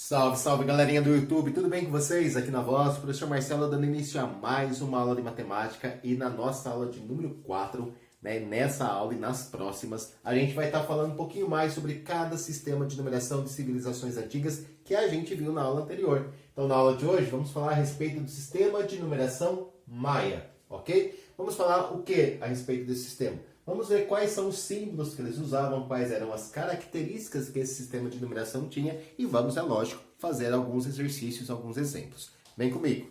Salve, salve galerinha do YouTube, tudo bem com vocês? Aqui na voz, o professor Marcelo dando início a mais uma aula de matemática e na nossa aula de número 4, nessa aula e nas próximas, a gente vai estar falando um pouquinho mais sobre cada sistema de numeração de civilizações antigas que a gente viu na aula anterior. Então na aula de hoje vamos falar a respeito do sistema de numeração Maia, ok? Vamos falar o que a respeito desse sistema? Vamos ver quais são os símbolos que eles usavam, quais eram as características que esse sistema de numeração tinha e vamos, é lógico, fazer alguns exercícios, alguns exemplos. Vem comigo!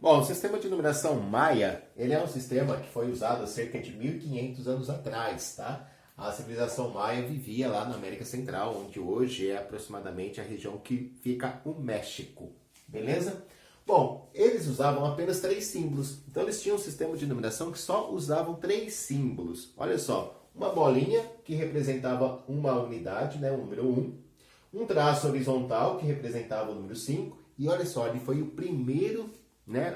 Bom, o sistema de numeração Maia, ele é um sistema que foi usado há cerca de 1500 anos atrás, tá? A civilização Maia vivia lá na América Central, onde hoje é aproximadamente a região que fica o México, beleza? Bom, eles usavam apenas 3 símbolos, então eles tinham um sistema de numeração que só usavam 3 símbolos. Olha só, uma bolinha que representava uma unidade, né, o número 1, um traço horizontal que representava o número 5, e olha só, ele foi o primeiro,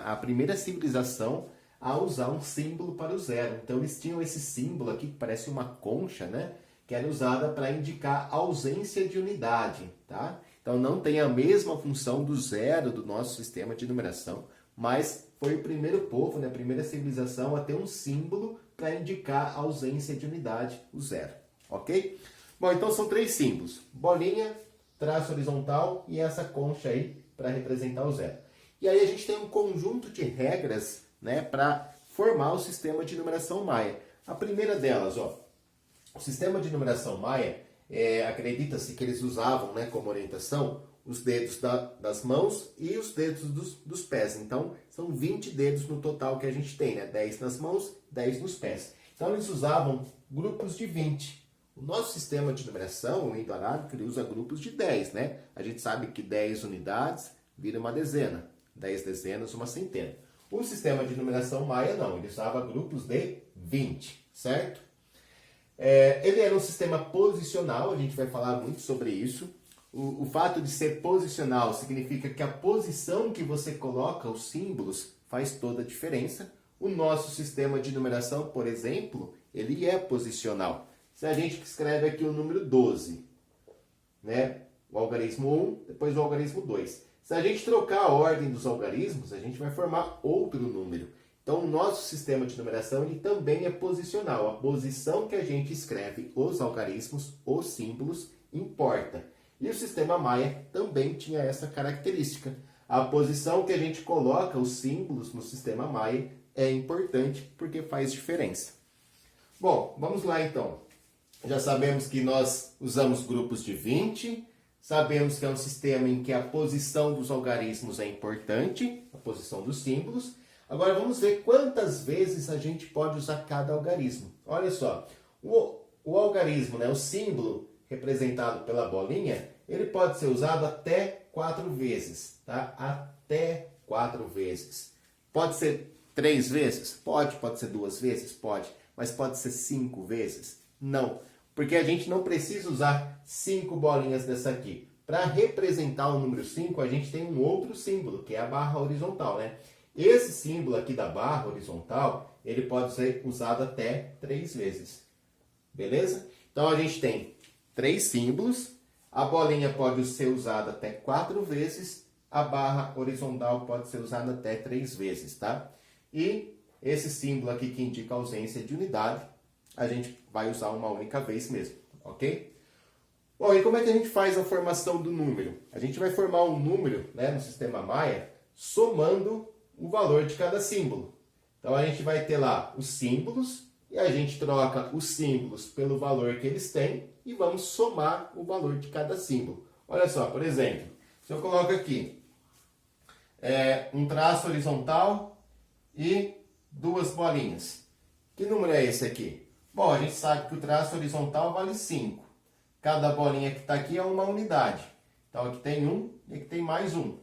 a primeira civilização a usar um símbolo para o zero. Então eles tinham esse símbolo aqui que parece uma concha, que era usada para indicar ausência de unidade, tá? Então não tem a mesma função do zero do nosso sistema de numeração, mas foi o primeiro povo, a primeira civilização a ter um símbolo para indicar a ausência de unidade, o zero, ok? Bom, então são 3 símbolos: bolinha, traço horizontal e essa concha aí para representar o zero. E aí a gente tem um conjunto de regras para formar o sistema de numeração Maia. A primeira delas, o sistema de numeração Maia, acredita-se que eles usavam como orientação os dedos das mãos e os dedos dos pés. Então, são 20 dedos no total que a gente tem, 10 nas mãos, 10 nos pés. Então, eles usavam grupos de 20. O nosso sistema de numeração, o indo-arábico, ele usa grupos de 10, A gente sabe que 10 unidades vira uma dezena, 10 dezenas, uma centena. O sistema de numeração Maia não, ele usava grupos de 20, certo? Ele era um sistema posicional, a gente vai falar muito sobre isso. O fato de ser posicional significa que a posição que você coloca os símbolos faz toda a diferença. O nosso sistema de numeração, por exemplo, ele é posicional. Se a gente escreve aqui o número 12, o algarismo 1, depois o algarismo 2. Se a gente trocar a ordem dos algarismos, a gente vai formar outro número. Então, o nosso sistema de numeração ele também é posicional. A posição que a gente escreve os algarismos, os símbolos, importa. E o sistema Maia também tinha essa característica. A posição que a gente coloca os símbolos no sistema Maia é importante porque faz diferença. Bom, vamos lá então. Já sabemos que nós usamos grupos de 20. Sabemos que é um sistema em que a posição dos algarismos é importante, a posição dos símbolos. Agora vamos ver quantas vezes a gente pode usar cada algarismo. Olha só, o algarismo, o símbolo representado pela bolinha, ele pode ser usado até 4 vezes, tá? Até 4 vezes. Pode ser 3 vezes? Pode ser 2 vezes? Pode. Mas pode ser 5 vezes? Não. Porque a gente não precisa usar 5 bolinhas dessa aqui. Para representar o número 5, a gente tem um outro símbolo, que é a barra horizontal, Esse símbolo aqui da barra horizontal, ele pode ser usado até 3 vezes. Beleza? Então, a gente tem 3 símbolos. A bolinha pode ser usada até 4 vezes. A barra horizontal pode ser usada até 3 vezes, tá? E esse símbolo aqui que indica a ausência de unidade, a gente vai usar uma única vez mesmo, ok? Bom, e como é que a gente faz a formação do número? A gente vai formar um número, no sistema Maia, somando o valor de cada símbolo. Então, a gente vai ter lá os símbolos, e a gente troca os símbolos pelo valor que eles têm, e vamos somar o valor de cada símbolo. Olha só, por exemplo, se eu coloco aqui um traço horizontal e 2 bolinhas. Que número é esse aqui? Bom, a gente sabe que o traço horizontal vale 5. Cada bolinha que está aqui é uma unidade. Então, aqui tem 1 e aqui tem mais 1.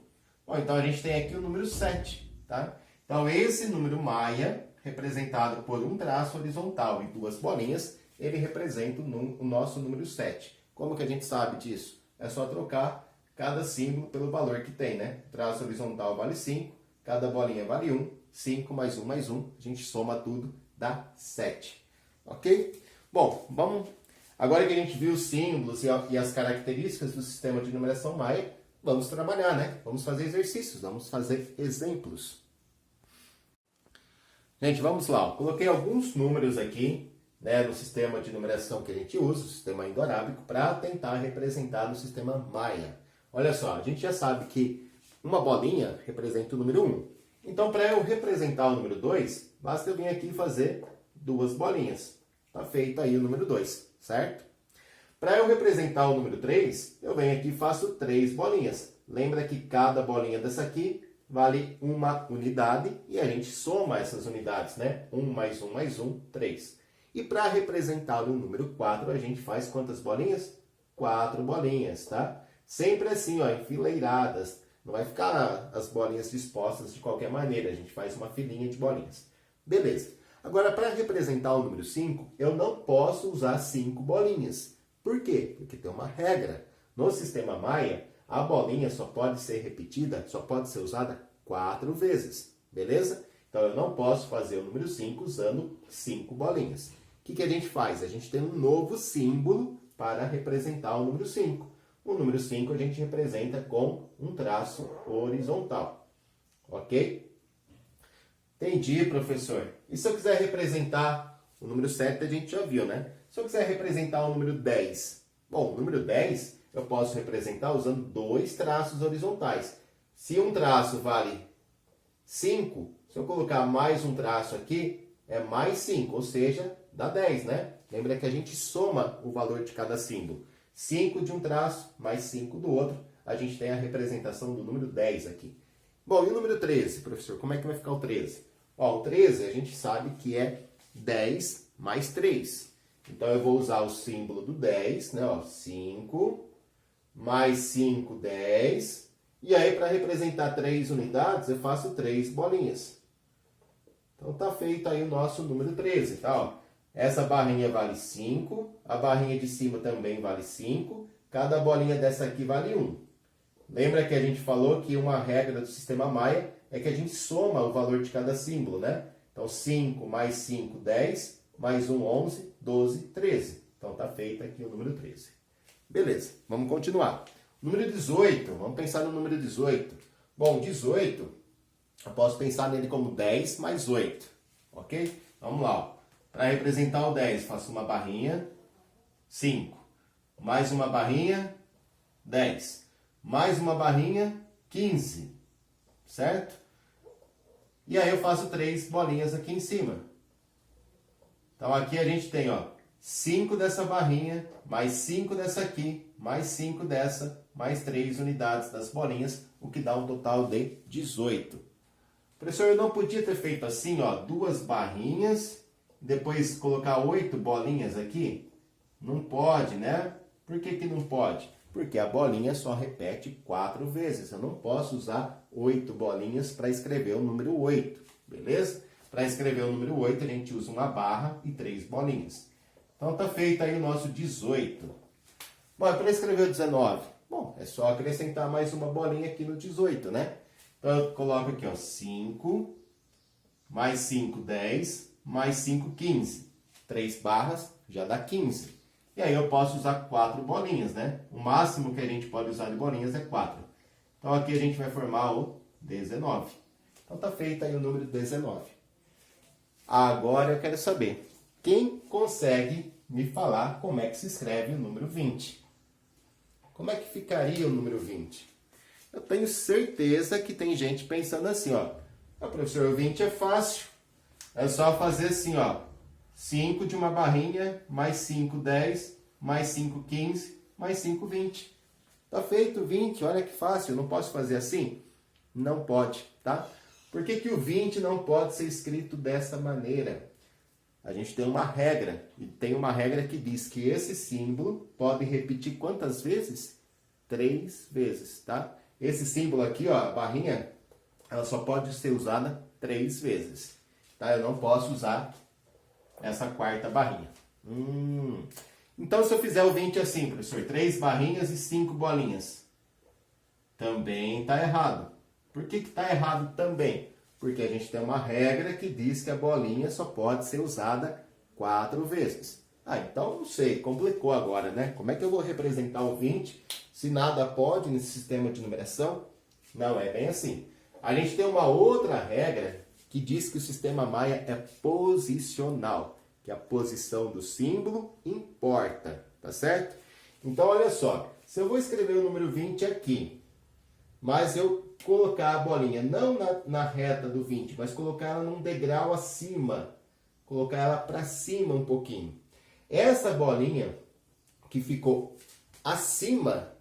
Bom, então a gente tem aqui o número 7, tá? Então, esse número Maia, representado por um traço horizontal e 2 bolinhas, ele representa o nosso número 7. Como que a gente sabe disso? É só trocar cada símbolo pelo valor que tem, Traço horizontal vale 5, cada bolinha vale 1, 5 mais 1 mais 1, a gente soma tudo, dá 7. Ok? Bom, vamos... Agora que a gente viu os símbolos e as características do sistema de numeração maia, vamos trabalhar, né? Vamos fazer exercícios, vamos fazer exemplos. Gente, vamos lá. Eu coloquei alguns números aqui, né, no sistema de numeração que a gente usa, o sistema indo-arábico, para tentar representar no sistema maia. Olha só, a gente já sabe que uma bolinha representa o número 1. Então, para eu representar o número 2, basta eu vir aqui e fazer duas bolinhas. Está feito aí o número 2, certo? Para eu representar o número 3, eu venho aqui e faço 3 bolinhas. Lembra que cada bolinha dessa aqui vale uma unidade e a gente soma essas unidades, né? 1 mais 1 mais 1, 3. E para representar o número 4, a gente faz quantas bolinhas? 4 bolinhas, tá? Sempre assim, ó, enfileiradas. Não vai ficar as bolinhas dispostas de qualquer maneira. A gente faz uma filinha de bolinhas. Beleza. Agora, para representar o número 5, eu não posso usar 5 bolinhas. Por quê? Porque tem uma regra. No sistema maia, a bolinha só pode ser repetida, só pode ser usada 4 vezes. Beleza? Então, eu não posso fazer o número 5 usando 5 bolinhas. O que a gente faz? A gente tem um novo símbolo para representar o número 5. O número 5 a gente representa com um traço horizontal. Ok? Entendi, professor. E se eu quiser representar o número 7, a gente já viu, né? Se eu quiser representar o número 10, bom, o número 10 eu posso representar usando 2 traços horizontais. Se um traço vale 5, se eu colocar mais um traço aqui, é mais 5, ou seja, dá 10, né? Lembra que a gente soma o valor de cada símbolo. 5 de um traço mais 5 do outro, a gente tem a representação do número 10 aqui. Bom, e o número 13, professor? Como é que vai ficar o 13? Ó, o 13 a gente sabe que é 10 mais 3. Então, eu vou usar o símbolo do 10, né? Ó, 5 mais 5, 10. E aí, para representar 3 unidades, eu faço 3 bolinhas. Então, tá feito aí o nosso número 13, tá? Ó, essa barrinha vale 5, a barrinha de cima também vale 5, cada bolinha dessa aqui vale 1. Lembra que a gente falou que uma regra do sistema maia é que a gente soma o valor de cada símbolo, né? Então, 5 mais 5, 10, mais 1, 11, 12, 13. Então, tá feito aqui o número 13. Beleza, vamos continuar. Número 18, vamos pensar no número 18. Bom, 18, eu posso pensar nele como 10 mais 8, ok? Vamos lá, ó. Para representar o 10, faço uma barrinha, 5. Mais uma barrinha, 10. Mais uma barrinha, 15. Certo? E aí eu faço 3 bolinhas aqui em cima. Então aqui a gente tem, ó, 5 dessa barrinha, mais 5 dessa aqui, mais 5 dessa, mais 3 unidades das bolinhas, o que dá um total de 18. Professor, eu não podia ter feito assim, ó, 2 barrinhas, depois colocar 8 bolinhas aqui? Não pode, né? Por que não pode? Porque a bolinha só repete 4 vezes. Eu não posso usar 8 bolinhas para escrever o número 8, beleza? Para escrever o número 8, a gente usa uma barra e 3 bolinhas. Então, tá feito aí o nosso 18. Bom, para escrever o 19? Bom, é só acrescentar mais uma bolinha aqui no 18, né? Então, eu coloco aqui, ó, 5, mais 5, 10, mais 5, 15. 3 barras já dá 15. E aí eu posso usar 4 bolinhas, né? O máximo que a gente pode usar de bolinhas é 4. Então aqui a gente vai formar o 19. Então tá feito aí o número 19. Agora eu quero saber, quem consegue me falar como é que se escreve o número 20? Como é que ficaria o número 20? Eu tenho certeza que tem gente pensando assim, ó. Ah, professor, o 20 é fácil. É só fazer assim, ó. 5 de uma barrinha, mais 5, 10, mais 5, 15, mais 5, 20. Tá feito 20, olha que fácil. Eu não posso fazer assim? Não pode, tá? Por que o 20 não pode ser escrito dessa maneira? A gente tem uma regra, e tem uma regra que diz que esse símbolo pode repetir quantas vezes? 3 vezes, tá? Esse símbolo aqui, ó, a barrinha, ela só pode ser usada 3 vezes, tá? Eu não posso usar essa quarta barrinha. Então, se eu fizer o 20 assim, professor, 3 barrinhas e 5 bolinhas, também está errado. Por que está errado também? Porque a gente tem uma regra que diz que a bolinha só pode ser usada 4 vezes. Ah, então não sei, complicou agora, né? Como é que eu vou representar o 20 se nada pode nesse sistema de numeração? Não, é bem assim. A gente tem uma outra regra que diz que o sistema Maia é posicional, que a posição do símbolo importa, tá certo? Então, olha só, se eu vou escrever o número 20 aqui, mas eu colocar a bolinha não na reta do 20, mas colocar ela num degrau acima, colocar ela para cima um pouquinho. Essa bolinha que ficou acima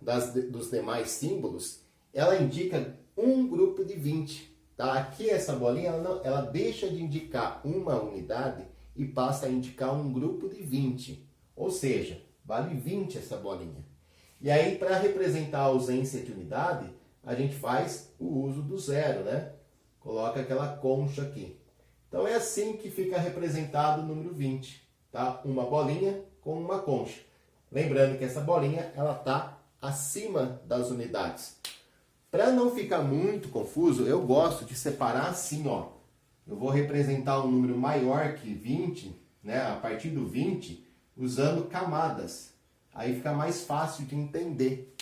dos demais símbolos, ela indica um grupo de 20. Tá? Aqui essa bolinha ela deixa de indicar uma unidade e passa a indicar um grupo de 20. Ou seja, vale 20 essa bolinha. E aí, para representar a ausência de unidade, a gente faz o uso do zero, né? Coloca aquela concha aqui. Então é assim que fica representado o número 20. Tá? Uma bolinha com uma concha. Lembrando que essa bolinha ela está acima das unidades. Para não ficar muito confuso, eu gosto de separar assim, ó. Eu vou representar um número maior que 20, né, a partir do 20, usando camadas. Aí fica mais fácil de entender,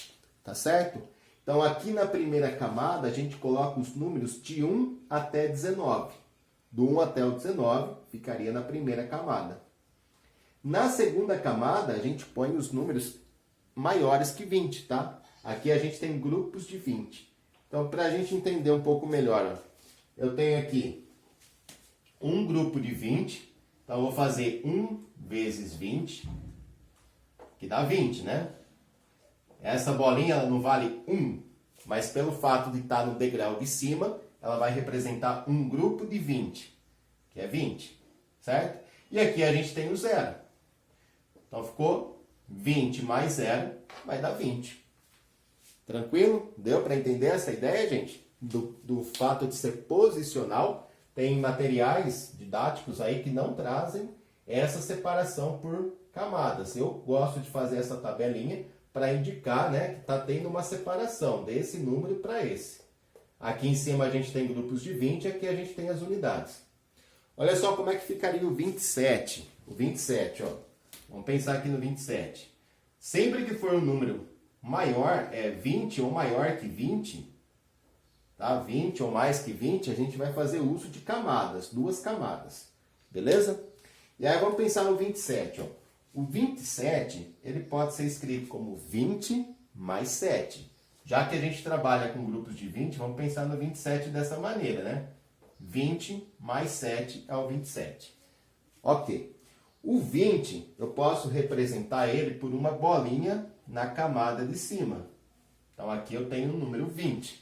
tá certo? Então aqui na primeira camada a gente coloca os números de 1 até 19. Do 1 até o 19 ficaria na primeira camada. Na segunda camada, a gente põe os números maiores que 20, tá? Aqui a gente tem grupos de 20. Então, para a gente entender um pouco melhor, ó, eu tenho aqui um grupo de 20. Então, eu vou fazer 1 vezes 20, que dá 20, né? Essa bolinha ela não vale 1, mas pelo fato de estar no degrau de cima, ela vai representar um grupo de 20, que é 20, certo? E aqui a gente tem o zero. Então, ficou 20 mais 0, vai dar 20. Tranquilo? Deu para entender essa ideia, gente? Do fato de ser posicional. Tem materiais didáticos aí que não trazem essa separação por camadas. Eu gosto de fazer essa tabelinha para indicar, né, que está tendo uma separação desse número para esse. Aqui em cima a gente tem grupos de 20, aqui a gente tem as unidades. Olha só como é que ficaria o 27. O 27, ó. Vamos pensar aqui no 27. Sempre que for um número maior, 20 ou maior que 20, tá? 20 ou mais que 20, a gente vai fazer uso de camadas, 2 camadas. Beleza? E aí vamos pensar no 27, ó. O 27, ele pode ser escrito como 20 mais 7. Já que a gente trabalha com grupos de 20, vamos pensar no 27 dessa maneira, né? 20 mais 7 é o 27. Ok. O 20, eu posso representar ele por uma bolinha na camada de cima. Então, aqui eu tenho o número 20,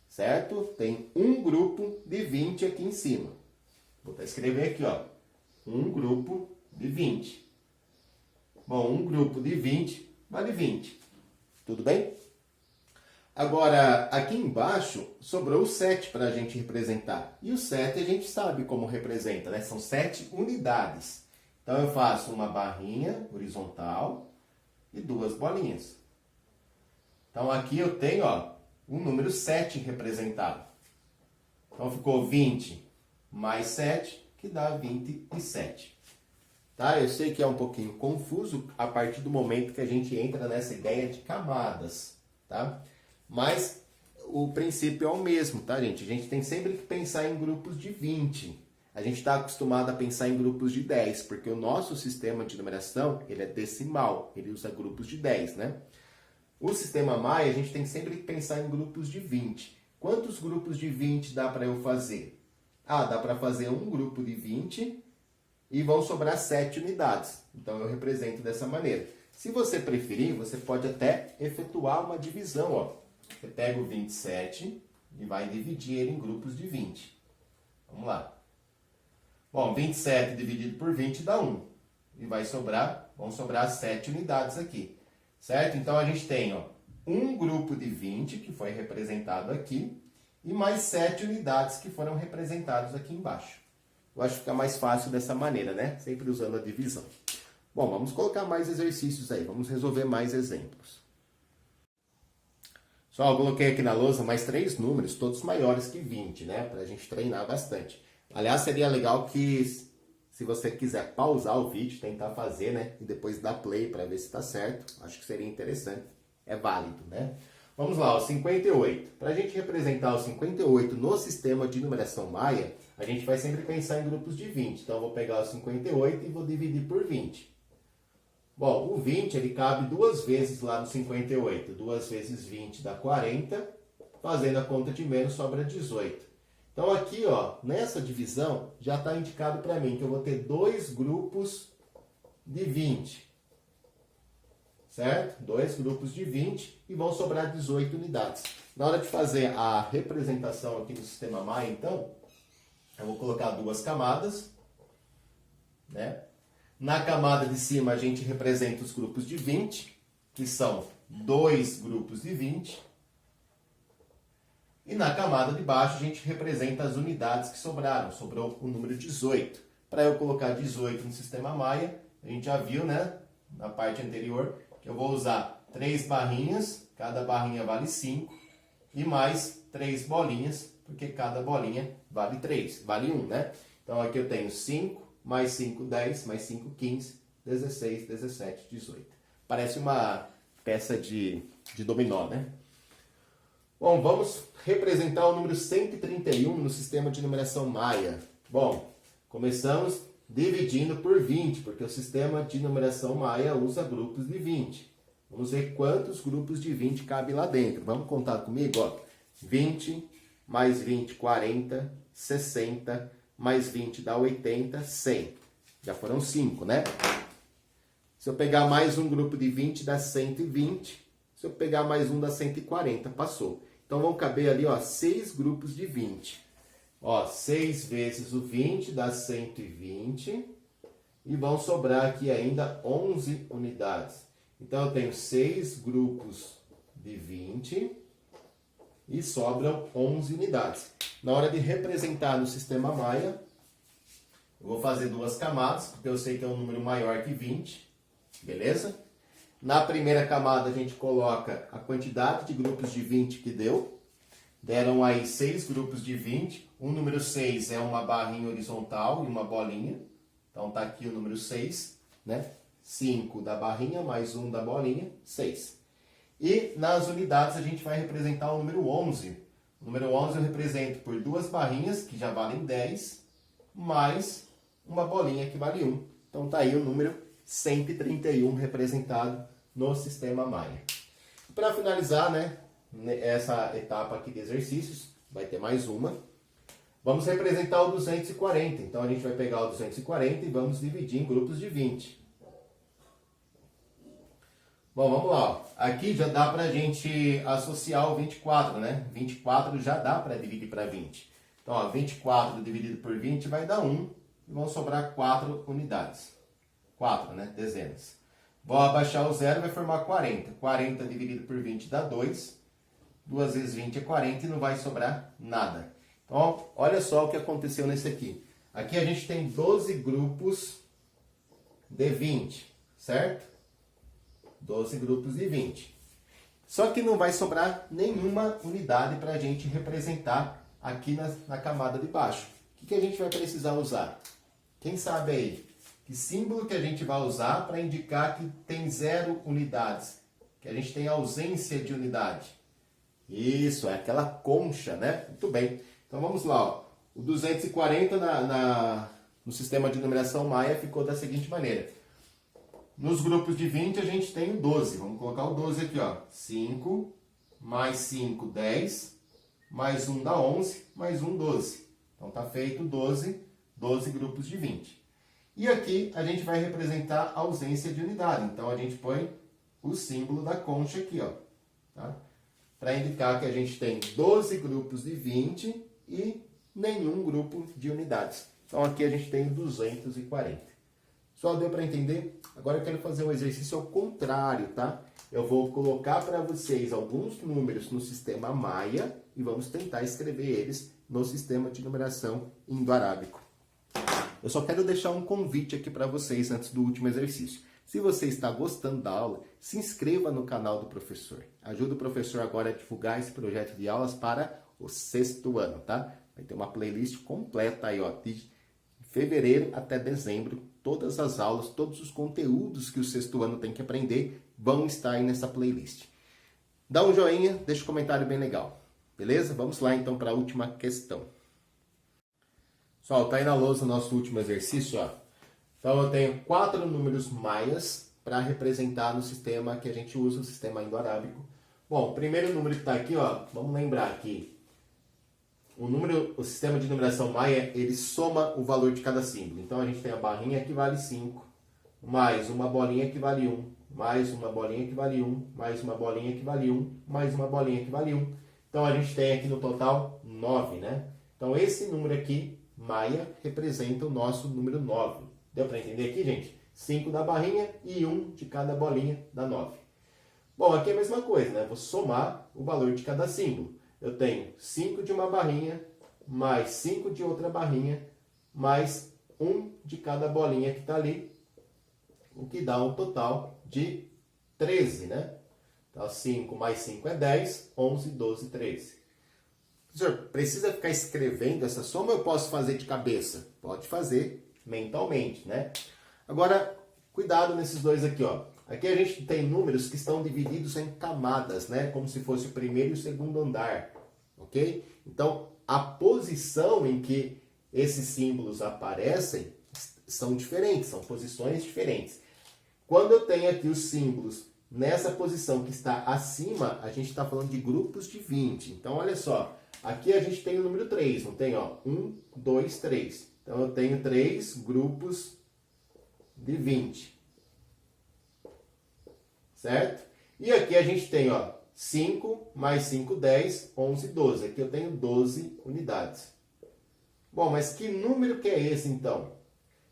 certo? Tem um grupo de 20 aqui em cima. Vou escrever aqui, ó. Um grupo de 20. Bom, um grupo de 20 vale 20. Tudo bem? Agora, aqui embaixo, sobrou o 7 para a gente representar. E o 7 a gente sabe como representa, né? São 7 unidades. Então, eu faço uma barrinha horizontal e 2 bolinhas. Então, aqui eu tenho, ó, o número 7 representado. Então, ficou 20 mais 7, que dá 27. Tá? Eu sei que é um pouquinho confuso a partir do momento que a gente entra nessa ideia de camadas, tá? Mas o princípio é o mesmo, tá, gente? A gente tem sempre que pensar em grupos de 20. A gente está acostumado a pensar em grupos de 10, porque o nosso sistema de numeração ele é decimal, ele usa grupos de 10, né? O sistema Maia, a gente tem sempre que pensar em grupos de 20. Quantos grupos de 20 dá para eu fazer? Ah, dá para fazer um grupo de 20 e vão sobrar 7 unidades. Então, eu represento dessa maneira. Se você preferir, você pode até efetuar uma divisão, ó. Você pega o 27 e vai dividir ele em grupos de 20. Vamos lá. Bom, 27 dividido por 20 dá 1. E vão sobrar 7 unidades aqui. Certo? Então, a gente tem, ó, um grupo de 20 que foi representado aqui e mais 7 unidades que foram representados aqui embaixo. Eu acho que fica mais fácil dessa maneira, né? Sempre usando a divisão. Bom, vamos colocar mais exercícios aí. Vamos resolver mais exemplos. Só eu coloquei aqui na lousa mais 3 números, todos maiores que 20, né? Pra gente treinar bastante. Aliás, seria legal que, se você quiser pausar o vídeo, tentar fazer, né? E depois dar play para ver se tá certo. Acho que seria interessante. É válido, né? Vamos lá, o 58. Para a gente representar o 58 no sistema de numeração maia, a gente vai sempre pensar em grupos de 20. Então, eu vou pegar o 58 e vou dividir por 20. Bom, o 20 ele cabe 2 vezes lá no 58. 2 vezes 20 dá 40. Fazendo a conta de menos, sobra 18. Então, aqui, ó, nessa divisão, já está indicado para mim que eu vou ter 2 grupos de 20. Certo? 2 grupos de 20 e vão sobrar 18 unidades. Na hora de fazer a representação aqui no sistema Maia, então, eu vou colocar 2 camadas, né? Na camada de cima, a gente representa os grupos de 20, que são 2 grupos de 20. E na camada de baixo, a gente representa as unidades que sobraram. Sobrou o número 18. Para eu colocar 18 no sistema Maia, a gente já viu, né, na parte anterior, que eu vou usar 3 barrinhas, cada barrinha vale 5, e mais 3 bolinhas, porque cada bolinha vale 3, vale 1, né? Então aqui eu tenho 5, mais 5, 10, mais 5, 15, 16, 17, 18. Parece uma peça de dominó, né? Bom, vamos representar o número 131 no sistema de numeração Maia. Bom, começamos dividindo por 20, porque o sistema de numeração Maia usa grupos de 20. Vamos ver quantos grupos de 20 cabe lá dentro. Vamos contar comigo, ó. 20, mais 20, 40, 60, mais 20 dá 80, 100. Já foram 5, né? Se eu pegar mais um grupo de 20, dá 120. Se eu pegar mais um, dá 140. Passou. Então, vão caber ali, ó, 6 grupos de 20. Ó, 6 vezes o 20 dá 120. E vão sobrar aqui ainda 11 unidades. Então, eu tenho 6 grupos de 20 e sobram 11 unidades. Na hora de representar no sistema Maia, eu vou fazer 2 camadas, porque eu sei que é um número maior que 20. Beleza? Na primeira camada, a gente coloca a quantidade de grupos de 20 que deu. Deram aí 6 grupos de 20. O número 6 é uma barrinha horizontal e uma bolinha. Então, tá aqui o número 6, né? 5 da barrinha mais 1 da bolinha, 6. E nas unidades, a gente vai representar o número 11. O número 11 eu represento por 2 barrinhas, que já valem 10, mais uma bolinha que vale 1. Então, tá aí o número 131 representado no sistema Maia. Para finalizar, né, essa etapa aqui de exercícios, vai ter mais uma. Vamos representar o 240. Então, a gente vai pegar o 240 e vamos dividir em grupos de 20. Bom, vamos lá. Aqui já dá para a gente associar o 24, né? 24 já dá para dividir para 20. Então, ó, 24 dividido por 20 vai dar 1. E vão sobrar 4 unidades. 4, né? Dezenas. Vou abaixar o zero, vai formar 40. 40 dividido por 20 dá 2. 2 vezes 20 é 40 e não vai sobrar nada. Então, olha só o que aconteceu nesse aqui. Aqui a gente tem 12 grupos de 20, certo? 12 grupos de 20. Só que não vai sobrar nenhuma unidade para a gente representar aqui na camada de baixo. O que a gente vai precisar usar? Quem sabe aí? Que símbolo que a gente vai usar para indicar que tem 0 unidades? Que a gente tem ausência de unidade? Isso, é aquela concha, né? Muito bem. Então vamos lá, ó. O 240 no sistema de numeração Maia ficou da seguinte maneira. Nos grupos de 20 a gente tem o 12. Vamos colocar o 12 aqui, ó. 5, mais 5, 10, mais 1 dá 11, mais 1, 12. Então tá feito 12 grupos de 20. E aqui a gente vai representar a ausência de unidade. Então a gente põe o símbolo da concha aqui, ó. Tá? Para indicar que a gente tem 12 grupos de 20 e nenhum grupo de unidades. Então aqui a gente tem 240. Só deu para entender? Agora eu quero fazer um exercício ao contrário, tá? Eu vou colocar para vocês alguns números no sistema Maia e vamos tentar escrever eles no sistema de numeração indo-arábico. Eu só quero deixar um convite aqui para vocês antes do último exercício. Se você está gostando da aula, se inscreva no canal do professor. Ajude o professor agora a divulgar esse projeto de aulas para o 6º ano, tá? Vai ter uma playlist completa aí, ó, de fevereiro até dezembro. Todas as aulas, todos os conteúdos que o 6º ano tem que aprender vão estar aí nessa playlist. Dá um joinha, deixa um comentário bem legal. Beleza? Vamos lá então para a última questão. Pessoal, tá aí na lousa o nosso último exercício, ó. Então eu tenho 4 números maias para representar no sistema que a gente usa, o sistema indo-arábico. Bom, o primeiro número que está aqui, ó, vamos lembrar que o sistema de numeração maia, ele soma o valor de cada símbolo. Então a gente tem a barrinha que vale 5, mais uma bolinha que vale 1, mais uma bolinha que vale 1, mais uma bolinha que vale 1, mais uma bolinha que vale 1. Então a gente tem aqui no total 9, né? Então esse número aqui, maia, representa o nosso número 9. Deu para entender aqui, gente? 5 da barrinha e 1 de cada bolinha dá 9. Bom, aqui é a mesma coisa, né? Vou somar o valor de cada símbolo. Eu tenho 5 de uma barrinha, mais 5 de outra barrinha, mais 1 de cada bolinha que está ali, o que dá um total de 13, né? Então, 5 mais 5 é 10, 11, 12, 13. Professor, precisa ficar escrevendo essa soma ou eu posso fazer de cabeça? Pode fazer mentalmente, né? Agora, cuidado nesses dois aqui, ó. Aqui a gente tem números que estão divididos em camadas, né? Como se fosse o primeiro e o segundo andar, ok? Então, a posição em que esses símbolos aparecem são diferentes, são posições diferentes. Quando eu tenho aqui os símbolos nessa posição que está acima, a gente está falando de grupos de 20. Então, olha só, aqui a gente tem o número 3, não tem? Ó, 1, 2, 3. Então, eu tenho 3 grupos de 20. Certo? E aqui a gente tem, ó, 5 mais 5, 10, 11, 12. Aqui eu tenho 12 unidades. Bom, mas que número que é esse, então?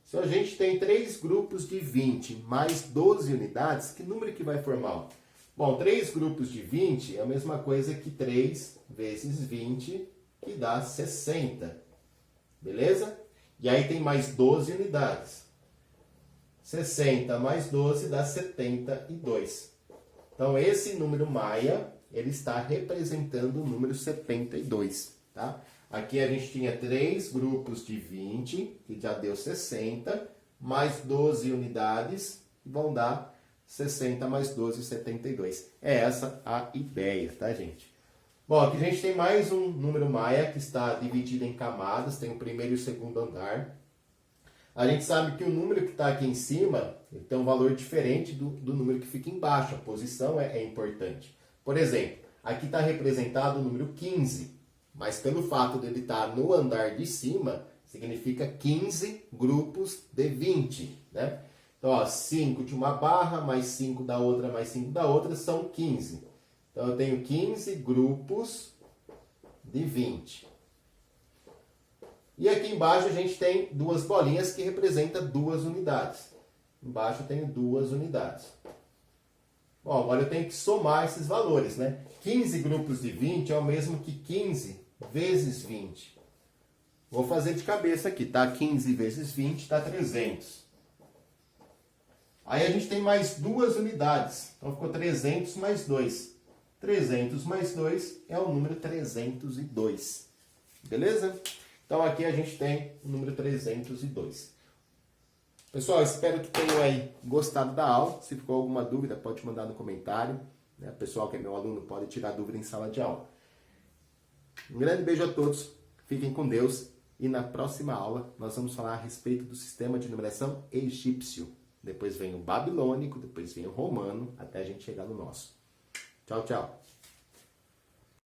Se a gente tem 3 grupos de 20 mais 12 unidades, que número que vai formar? Bom, 3 grupos de 20 é a mesma coisa que 3 vezes 20, que dá 60. Beleza? E aí tem mais 12 unidades. 60 mais 12 dá 72. Então, esse número maia, ele está representando o número 72, tá? Aqui a gente tinha 3 grupos de 20, que já deu 60, mais 12 unidades, que vão dar 60 mais 12, 72. É essa a ideia, tá, gente? Bom, aqui a gente tem mais um número maia que está dividido em camadas, tem o primeiro e o segundo andar. A gente sabe que o número que está aqui em cima ele tem um valor diferente do número que fica embaixo. A posição é importante. Por exemplo, aqui está representado o número 15, mas pelo fato dele estar no andar de cima, significa 15 grupos de 20, né? Então, ó, 5 de uma barra, mais 5 da outra, mais 5 da outra, são 15. Então, eu tenho 15 grupos de 20. E aqui embaixo a gente tem 2 bolinhas que representam 2 unidades. Embaixo eu tenho 2 unidades. Bom, agora eu tenho que somar esses valores, né? 15 grupos de 20 é o mesmo que 15 vezes 20. Vou fazer de cabeça aqui, tá? 15 vezes 20 dá 300. Aí a gente tem mais 2 unidades. Então ficou 300 mais 2. 300 mais 2 é o número 302. Beleza? Então, aqui a gente tem o número 302. Pessoal, espero que tenham aí gostado da aula. Se ficou alguma dúvida, pode mandar no comentário. O pessoal que é meu aluno pode tirar dúvida em sala de aula. Um grande beijo a todos. Fiquem com Deus. E na próxima aula, nós vamos falar a respeito do sistema de numeração egípcio. Depois vem o babilônico, depois vem o romano, até a gente chegar no nosso. Tchau, tchau.